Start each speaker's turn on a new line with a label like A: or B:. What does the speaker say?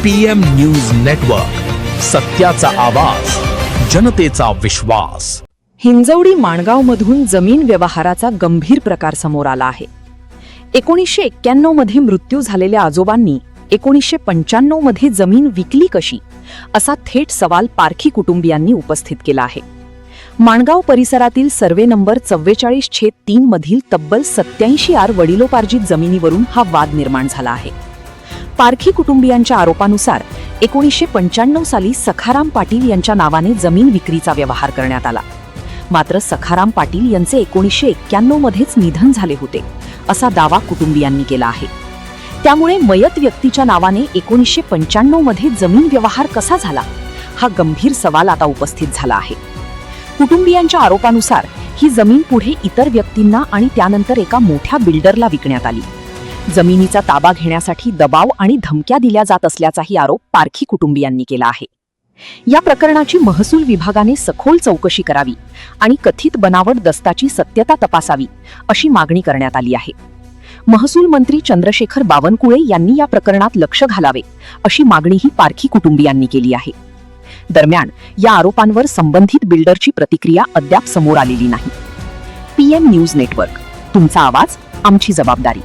A: PM news network, सत्याचा आवाज, जनतेचा विश्वास.
B: हिंजवडी माणगावमधून जमीन व्यवहाराचा गंभीर प्रकार समोर आला आहे. 1991 मध्ये मृत्यू झालेल्या आजोबांनी 1995 मध्ये जमीन विकली कशी, असा थेट सवाल पारखी कुटुंबियांनी उपस्थित केला आहे. माणगाव परिसरातील सर्वे नंबर 44/3 मधील तब्बल 87 आर वडिलोपार्जित जमिनीवरून हा वाद निर्माण झाला आहे. पारखी कुटुंबियांच्या आरोपानुसार 1995 साली सखाराम पाटील यांच्या नावाने जमीन विक्रीचा व्यवहार करण्यात आला. मात्र सखाराम पाटील यांचे 1991 मध्येच निधन झाले होते, असा दावा कुटुंबियांनी केला आहे. त्यामुळे मयत व्यक्तीच्या नावाने 1995 मध्ये जमीन व्यवहार कसा झाला, हा गंभीर सवाल आता उपस्थित झाला आहे. कुटुंबियांच्या आरोपानुसार ही जमीन पुढे इतर व्यक्तींना आणि त्यानंतर एका मोठ्या बिल्डरला विकण्यात आली. जमिनीचा ताबा घेण्यासाठी दबाव आणि धमक्या दिल्या जात असल्याचाही आरोप पारखी कुटुंबियांनी केला आहे. या प्रकरणाची महसूल विभागाने सखोल चौकशी करावी आणि कथित बनावट दस्ताची सत्यता तपासावी, अशी मागणी करण्यात आली आहे. महसूल मंत्री चंद्रशेखर बावनकुळे यांनी या प्रकरणात लक्ष घालावे, अशी मागणीही पारखी कुटुंबियांनी केली आहे. दरम्यान या आरोपांवर संबंधित बिल्डरची प्रतिक्रिया अद्याप समोर आलेली नाही. PM न्यूज नेटवर्क, तुमचा आवाज, आमची जबाबदारी.